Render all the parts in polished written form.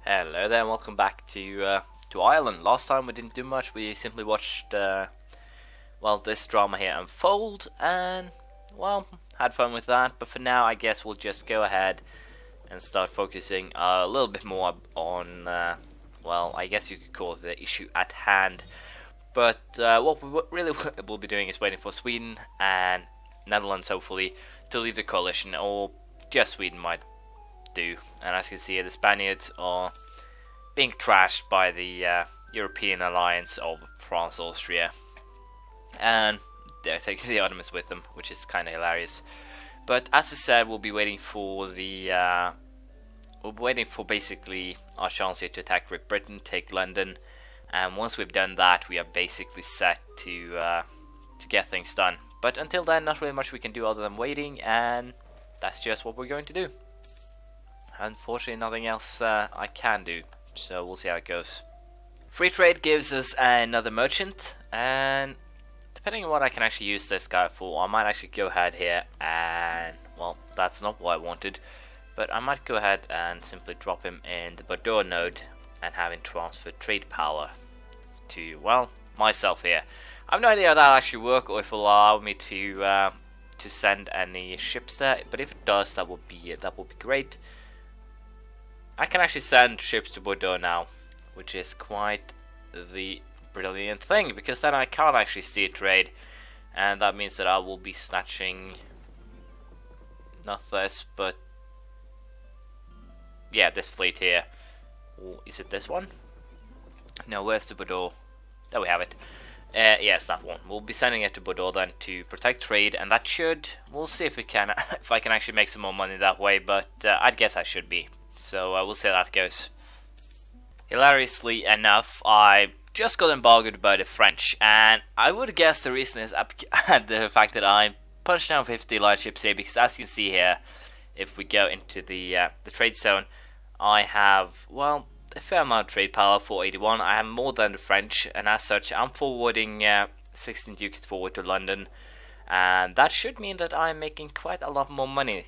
Hello there, and welcome back to Ireland. Last time we didn't do much. We simply watched this drama here unfold, and had fun with that. But for now, I guess we'll just go ahead and start focusing a little bit more on I guess you could call it the issue at hand. But what we really will be doing is waiting for Sweden and Netherlands, hopefully, to leave the coalition, or just Sweden might do. And as you can see, the Spaniards are being trashed by the European alliance of France, Austria, and they're taking the Ottomans with them, which is kind of hilarious. But as I said, we'll be waiting for basically our chance here to attack Great Britain, take London, and once we've done that, we are basically set to get things done. But until then, not really much we can do other than waiting, and that's just what we're going to do. Unfortunately, nothing else I can do, so we'll see how it goes. Free trade gives us another merchant, and depending on what I can actually use this guy for, I might actually go ahead here and, that's not what I wanted, but I might go ahead and simply drop him in the Bordeaux node and have him transfer trade power to, myself here. I have no idea how that'll actually work, or if it'll allow me to send any ships there, but if it does, that would be great. I can actually send ships to Bordeaux now, which is quite the brilliant thing, because then I can't actually see a trade, and that means that I will be snatching not this, but yeah, this fleet here. Or is it this one? No, where's the Bordeaux? There we have it. Yes, that one. We'll be sending it to Bordeaux then to protect trade, and that should, we'll see if we can, if I can actually make some more money that way, but I'd guess I should be. So we'll see how that goes. Hilariously enough, I just got embargoed by the French, and I would guess the reason is the fact that I punched down 50 light ships here, because as you can see here, if we go into the trade zone, I have, a fair amount of trade power, 481. I have more than the French, and as such, I'm forwarding 16 ducats forward to London, and that should mean that I'm making quite a lot more money,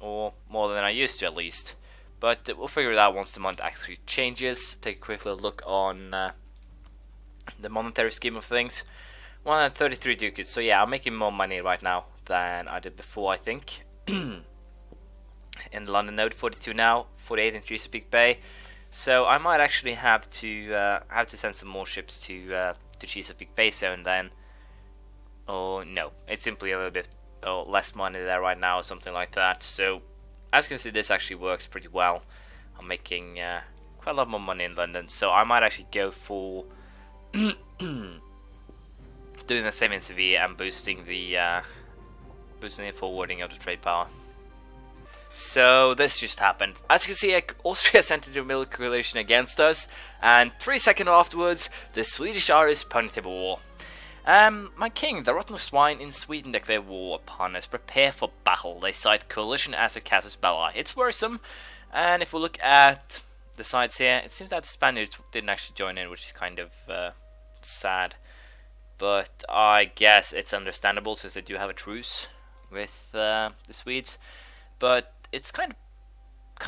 or more than I used to at least. But we'll figure it out once the month actually changes. Take a quick little look on the monetary scheme of things. 133 ducats. So yeah, I'm making more money right now than I did before, I think. In the London node, 42 now, 48 in Chesapeake Bay. So I might actually have to send some more ships to Chesapeake Bay soon then. Oh no, it's simply a little bit less money there right now, or something like that. So as you can see, this actually works pretty well. I'm making quite a lot more money in London, so I might actually go for doing the same in Sevilla and boosting the forwarding of the trade power. So this just happened. As you can see, Austria sent a military coalition against us, and 3 seconds afterwards, the Swedish-Irish punted a war. My king, the rotten swine in Sweden declare war upon us. Prepare for battle. They cite coalition as a casus belli. It's worrisome. And if we look at the sides here, it seems that the Spaniards didn't actually join in, which is kind of sad. But I guess it's understandable since they do have a truce with the Swedes. But it's kind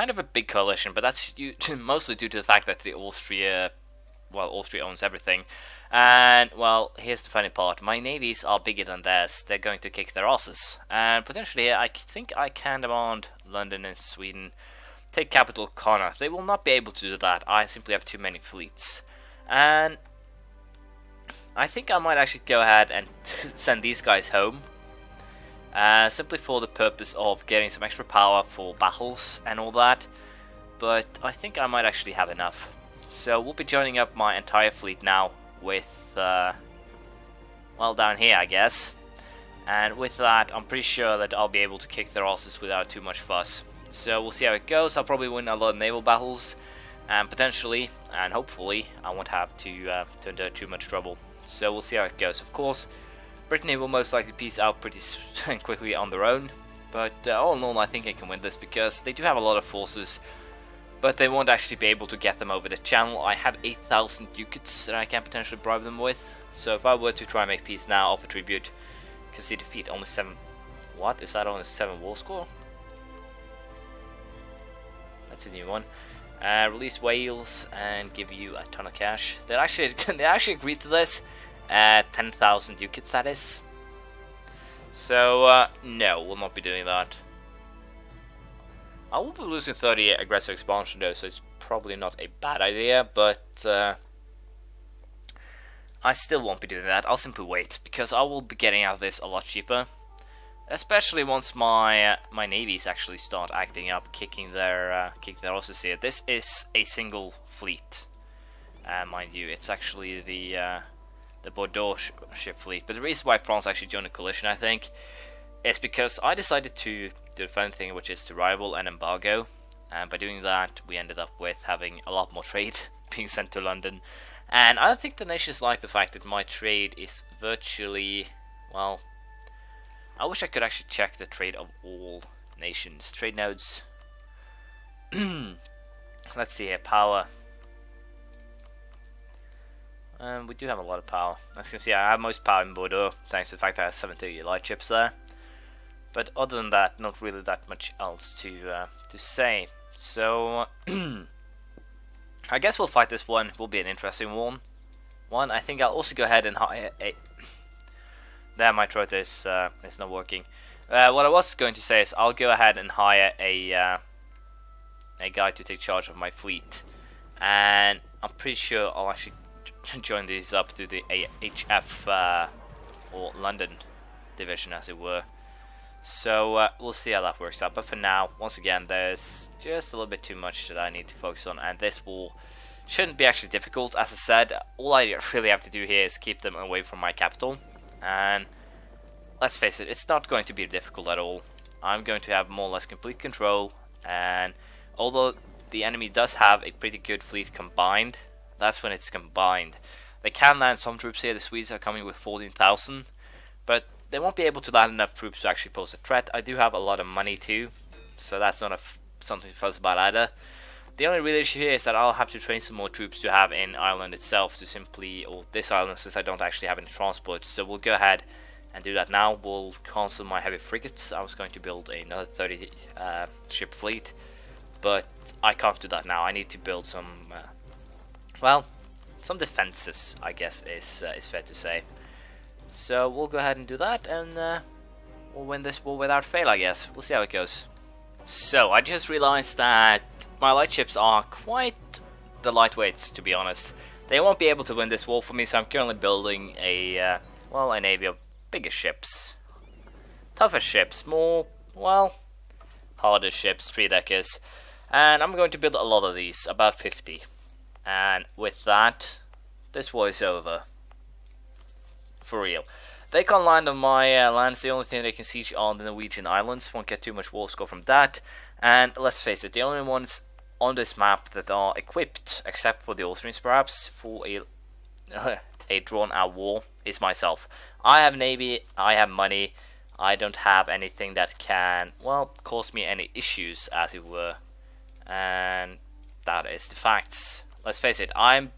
of a big coalition. But that's mostly due to the fact that Austria owns everything. And, here's the funny part. My navies are bigger than theirs. They're going to kick their asses. And potentially, I think I can demand London and Sweden take capital Connaught. They will not be able to do that. I simply have too many fleets. And I think I might actually go ahead and send these guys home. Simply for the purpose of getting some extra power for battles and all that. But I think I might actually have enough. So we'll be joining up my entire fleet now with, down here, I guess. And with that, I'm pretty sure that I'll be able to kick their asses without too much fuss. So we'll see how it goes. I'll probably win a lot of naval battles, and potentially, and hopefully, I won't have to endure too much trouble. So we'll see how it goes. Of course, Brittany will most likely peace out pretty quickly on their own. But all in all, I think I can win this, because they do have a lot of forces, but they won't actually be able to get them over the channel. I have 8,000 ducats that I can potentially bribe them with. So if I were to try and make peace now, offer tribute, you can see defeat only 7. What? Is that only 7 war score? That's a new one. Release Wales and give you a ton of cash. They actually agreed to this. 10,000 ducats, that is. So no, we'll not be doing that. I will be losing 30 aggressive expansion though, so it's probably not a bad idea, but I still won't be doing that. I'll simply wait, because I will be getting out of this a lot cheaper. Especially once my navies actually start acting up, kicking their losses here. This is a single fleet, mind you. It's actually the Bordeaux ship fleet. But the reason why France actually joined the coalition, I think, is because I decided to do the fun thing, which is to rival an embargo. And by doing that, we ended up with having a lot more trade being sent to London. And I don't think the nations like the fact that my trade is virtually, well, I wish I could actually check the trade of all nations. Trade nodes. Let's see here. Power. We do have a lot of power. As you can see, I have most power in Bordeaux, thanks to the fact that I have 70 light ships there. But other than that, not really that much else to say. So, I guess we'll fight this one. It will be an interesting one. I think I'll also go ahead and hire a... There, my throat is not working. What I was going to say is I'll go ahead and hire a guy to take charge of my fleet, and I'm pretty sure I'll actually join these up to the HF or London division, as it were. So we'll see how that works out. But for now, once again, there's just a little bit too much that I need to focus on, and this war shouldn't be actually difficult. As I said, all I really have to do here is keep them away from my capital. And let's face it, it's not going to be difficult at all. I'm going to have more or less complete control, and although the enemy does have a pretty good fleet combined, that's when it's combined. They can land some troops here. The Swedes are coming with 14,000, but they won't be able to land enough troops to actually pose a threat. I do have a lot of money too, so that's not something to fuss about either. The only real issue here is that I'll have to train some more troops to have in Ireland itself to simply, or this island, since I don't actually have any transport. So we'll go ahead and do that now. We'll cancel my heavy frigates. I was going to build another 30 ship fleet, but I can't do that now. I need to build some, well, some defenses, I guess is fair to say. So we'll go ahead and do that, and we'll win this war without fail, I guess. We'll see how it goes. So, I just realized that my light ships are quite the lightweights, to be honest. They won't be able to win this war for me, so I'm currently building a navy of bigger ships. Tougher ships, more, well, harder ships, 3-deckers. And I'm going to build a lot of these, about 50. And with that, this war is over. For real. They can't land on my lands. The only thing they can siege on the Norwegian islands. Won't get too much war score from that. And let's face it, the only ones on this map that are equipped, except for the Austrians perhaps, for a drawn-out war, is myself. I have navy, I have money, I don't have anything that can, well, cause me any issues, as it were. And that is the facts. Let's face it, I'm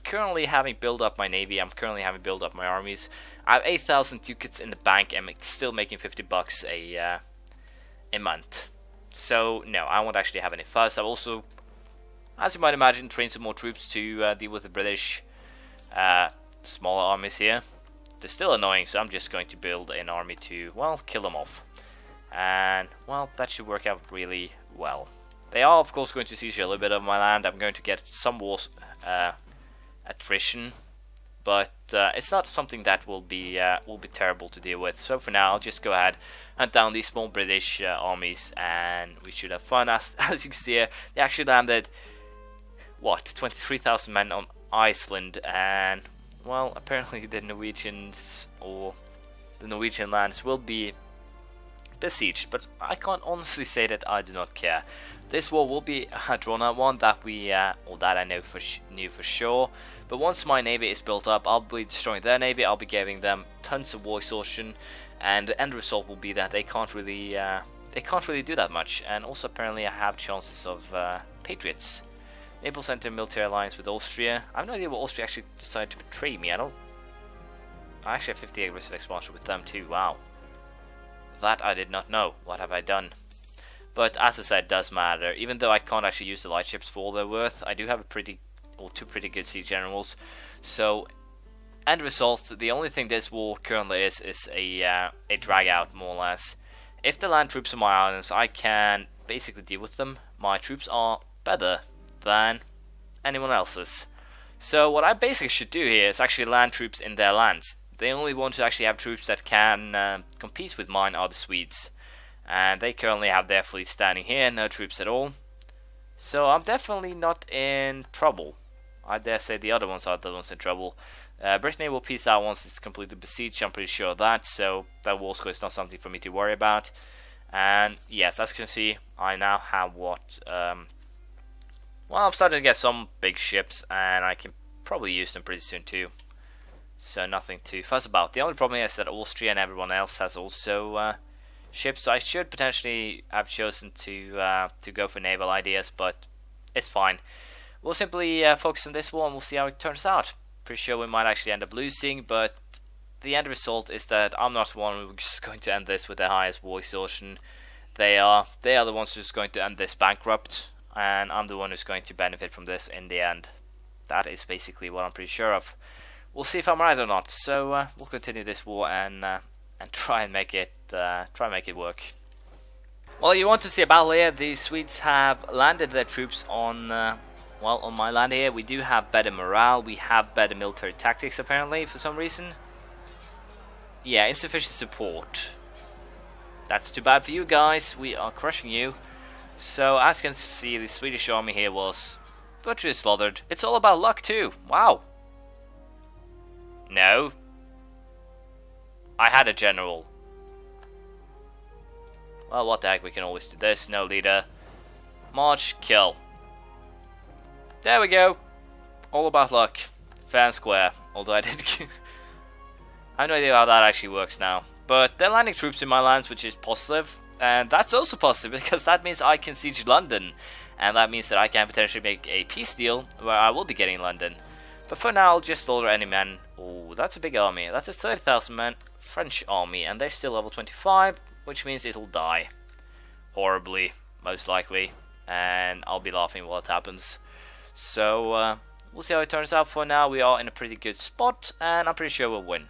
currently having built up my navy, I'm currently having built up my armies. I have 8,000 ducats in the bank and still making $50 a month. So no, I won't actually have any fuss. I've also, as you might imagine, trained some more troops to deal with the British smaller armies here. They're still annoying, so I'm just going to build an army to, well, kill them off. And, well, that should work out really well. They are, of course, going to siege a little bit of my land. I'm going to get some war attrition, but it's not something that will be terrible to deal with. So for now, I'll just go ahead, hunt down these small British armies, and we should have fun. As you can see here, they actually landed, what, 23,000 men on Iceland, and, well, apparently the Norwegians, or the Norwegian lands, will be besieged, but I can't honestly say that I do not care. This war will be a drawn-out one that or that I knew for sure. But once my navy is built up, I'll be destroying their navy. I'll be giving them tons of war exhaustion, and the end result will be that they can't really do that much. And also, apparently, I have chances of patriots. Naples entered a military alliance with Austria. I have no idea what Austria actually decided to betray me. I actually have 50 aggressive expansion with them too. Wow. That I did not know. What have I done? But as I said, it does matter. Even though I can't actually use the light ships for all they're worth, I do have two pretty good siege generals. So, end result, the only thing this war currently is a drag out, more or less. If the land troops on my islands, I can basically deal with them. My troops are better than anyone else's. So what I basically should do here is actually land troops in their lands. The only ones who actually have troops that can compete with mine are the Swedes. And they currently have their fleet standing here, no troops at all. So I'm definitely not in trouble. I dare say the other ones are the ones in trouble. Brittany will peace out once it's completely besieged, I'm pretty sure of that, so that war score is not something for me to worry about. And yes, as you can see, I now have what... well, I'm starting to get some big ships, and I can probably use them pretty soon too. So nothing to fuss about. The only problem is that Austria and everyone else has also ships, so I should potentially have chosen to go for naval ideas, but it's fine. We'll simply focus on this war and we'll see how it turns out. Pretty sure we might actually end up losing, but the end result is that I'm not the one who's going to end this with the highest war exhaustion. They are the ones who's going to end this bankrupt, and I'm the one who's going to benefit from this in the end. That is basically what I'm pretty sure of. We'll see if I'm right or not. So we'll continue this war and try and make it work. Well, you want to see a battle here? The Swedes have landed their troops on on my land here. We do have better morale. We have better military tactics apparently for some reason. Yeah, insufficient support. That's too bad for you guys. We are crushing you. So as you can see, the Swedish army here was virtually slaughtered. It's all about luck too. Wow. No. I had a general. Well, what the heck, we can always do this. No leader. March, kill. There we go. All about luck. Fair and square. Although I did... I have no idea how that actually works now. But they're landing troops in my lands, which is positive. And that's also positive, because that means I can siege London. And that means that I can potentially make a peace deal where I will be getting London. But for now, I'll just slaughter any men. Oh, that's a big army. That's a 30,000 man French army. And they're still level 25, which means it'll die. Horribly, most likely. And I'll be laughing while it happens. So, we'll see how it turns out. For now, we are in a pretty good spot, and I'm pretty sure we'll win.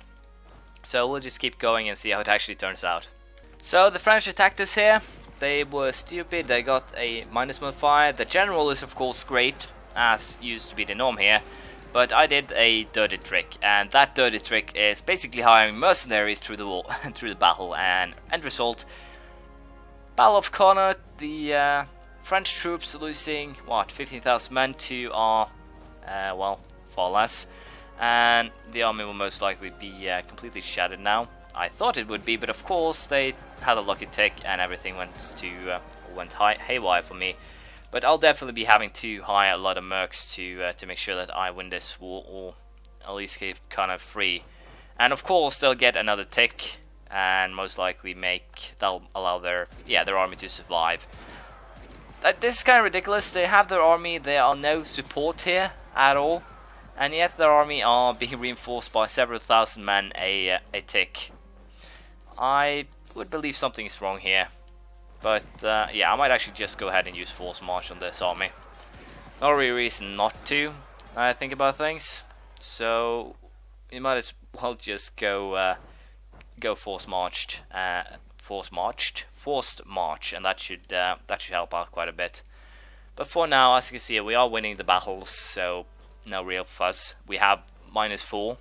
So, we'll just keep going and see how it actually turns out. So, the French attacked us here. They were stupid. They got a minus modifier. The general is, of course, great, as used to be the norm here. But I did a dirty trick, and that dirty trick is basically hiring mercenaries through the war, through the battle. And end result, Battle of Connaught, the French troops losing, what, 15,000 men to our, far less. And the army will most likely be completely shattered now. I thought it would be, but of course they had a lucky tick and everything went haywire for me. But I'll definitely be having to hire a lot of mercs to make sure that I win this war, or at least keep Connaught free. And of course they'll get another tick, and most likely that'll allow their army to survive. This is kind of ridiculous. They have their army, there are no support here at all, and yet their army are being reinforced by several thousand men a tick. I would believe something is wrong here, but yeah, I might actually just go ahead and use force march on this army. No real reason not to, I think about things. So you might as well just go forced march, and that should help out quite a bit. But for now, as you can see, we are winning the battles, so no real fuss. We have -4,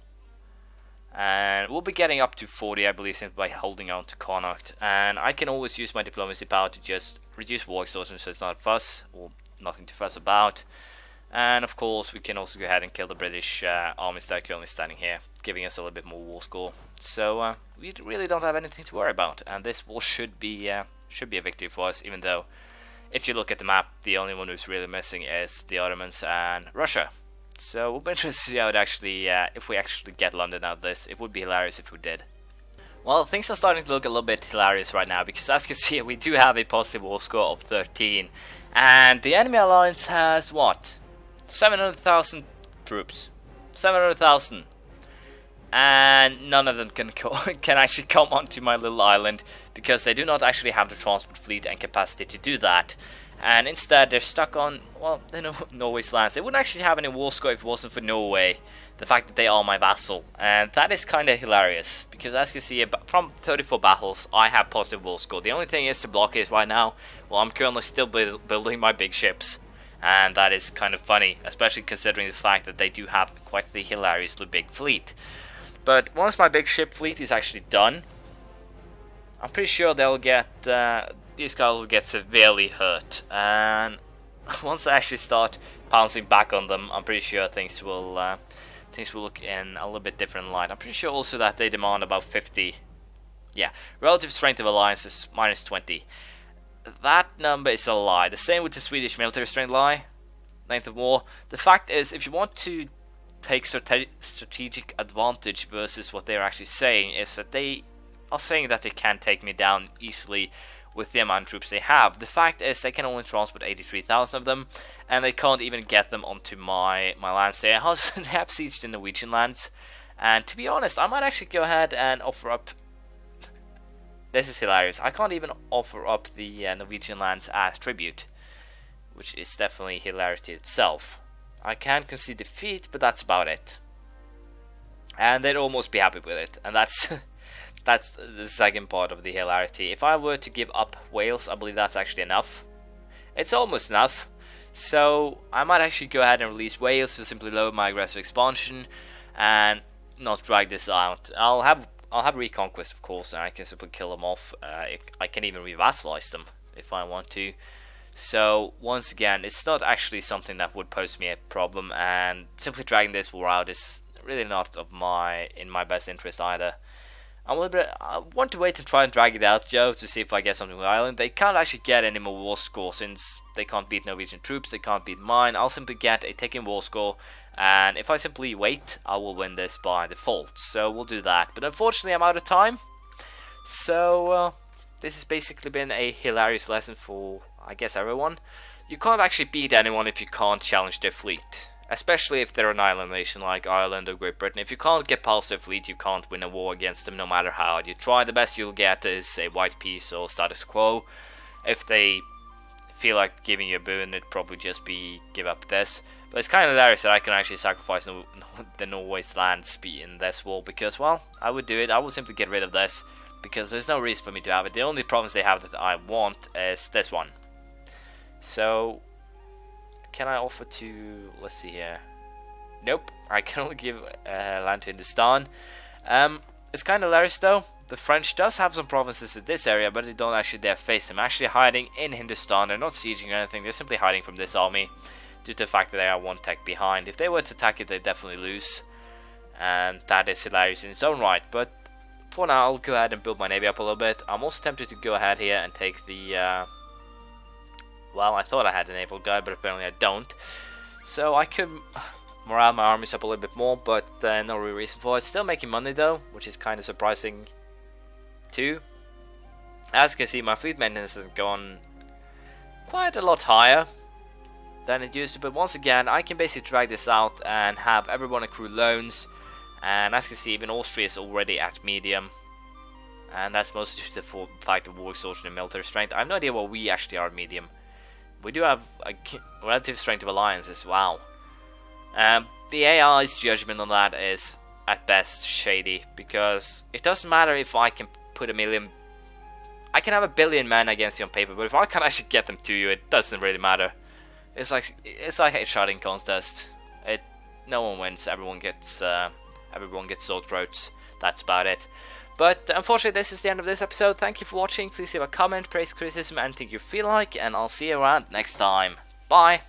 and we'll be getting up to 40, I believe, simply by holding on to Connaught. And I can always use my diplomacy power to just reduce war exhaustion, so it's not a fuss, or nothing to fuss about. And of course, we can also go ahead and kill the British armies that are currently standing here, giving us a little bit more war score. So we really don't have anything to worry about, and this war should be a victory for us. Even though, if you look at the map, the only one who's really missing is the Ottomans and Russia. So we'll be interested to see how it actually, if we actually get London out of this. It would be hilarious if we did. Well, things are starting to look a little bit hilarious right now, because as you can see, we do have a positive war score of 13, and the enemy alliance has what? 700,000 troops. 700,000. and none of them can can actually come onto my little island because they do not actually have the transport fleet and capacity to do that. And instead they're stuck on, well, Norway's lands. They wouldn't actually have any war score if it wasn't for Norway, the fact that they are my vassal. And that is kind of hilarious, because as you can see, from 34 battles, I have positive war score. The only thing is to block is right now, well, I'm currently still building my big ships. And that is kind of funny, especially considering the fact that they do have quite the hilariously big fleet. But once my big ship fleet is actually done, I'm pretty sure they'll get, these guys will get severely hurt. And once I actually start pouncing back on them, I'm pretty sure things will look in a little bit different light. I'm pretty sure also that they demand about 50. Yeah, relative strength of alliance is minus 20. That number is a lie. The same with the Swedish military strength lie. Length of war. The fact is, if you want to take strategic advantage versus what they're actually saying, is that they are saying that they can't take me down easily with the amount of troops they have. The fact is, they can only transport 83,000 of them, and they can't even get them onto my lands. They have sieged the Norwegian lands, and to be honest, I might actually go ahead and offer up. This is hilarious. I can't even offer up the Norwegian lands as tribute, which is definitely hilarity itself. I can concede defeat, but that's about it. And they'd almost be happy with it, and that's that's the second part of the hilarity. If I were to give up Wales, I believe that's actually enough. It's almost enough. So I might actually go ahead and release Wales to simply lower my aggressive expansion and not drag this out. I'll have Reconquest, of course, and I can simply kill them off. I can even revassalize them if I want to. So once again, it's not actually something that would pose me a problem, and simply dragging this war out is really not in my best interest either. I want to wait and try and drag it out, Joe, to see if I get something with Ireland. They can't actually get any more war score since they can't beat Norwegian troops, they can't beat mine. I'll simply get a taken war score, and if I simply wait, I will win this by default. So we'll do that. But unfortunately, I'm out of time. So this has basically been a hilarious lesson for, I guess, everyone. You can't actually beat anyone if you can't challenge their fleet. Especially if they're an island nation like Ireland or Great Britain. If you can't get past their fleet, you can't win a war against them no matter how you try. The best you'll get is a white peace or status quo. If they feel like giving you a boon, it'd probably just be give up this. But it's kind of hilarious that I can actually sacrifice the Norway's lands in this war, because, well, I would do it. I would simply get rid of this, because there's no reason for me to have it. The only province they have that I want is this one. So can I offer to, let's see here, nope, I can only give land to Hindustan. It's kind of hilarious though, the French does have some provinces in this area, but they don't actually dare face them. Actually hiding in Hindustan, they're not sieging or anything, they're simply hiding from this army, due to the fact that they are one tech behind. If they were to attack it, they definitely lose, and that is hilarious in its own right. But for now, I'll go ahead and build my navy up a little bit. I'm also tempted to go ahead here and take the, well, I thought I had a naval guy, but apparently I don't. So I could morale my armies up a little bit more, but no real reason for it. Still making money though, which is kind of surprising too. As you can see, my fleet maintenance has gone quite a lot higher than it used to, but once again, I can basically drag this out and have everyone accrue loans. And as you can see, even Austria is already at medium. And that's mostly due to the fact of war exhaustion and military strength. I have no idea what we actually are at medium. We do have a relative strength of alliances, wow. The AI's judgment on that is, at best, shady. Because it doesn't matter if I can put a million... I can have 1 billion men against you on paper, but if I can't actually get them to you, it doesn't really matter. It's like a shouting contest. No one wins, everyone gets sore throats. That's about it. But unfortunately, this is the end of this episode. Thank you for watching. Please leave a comment, praise, criticism, anything you feel like, and I'll see you around next time. Bye!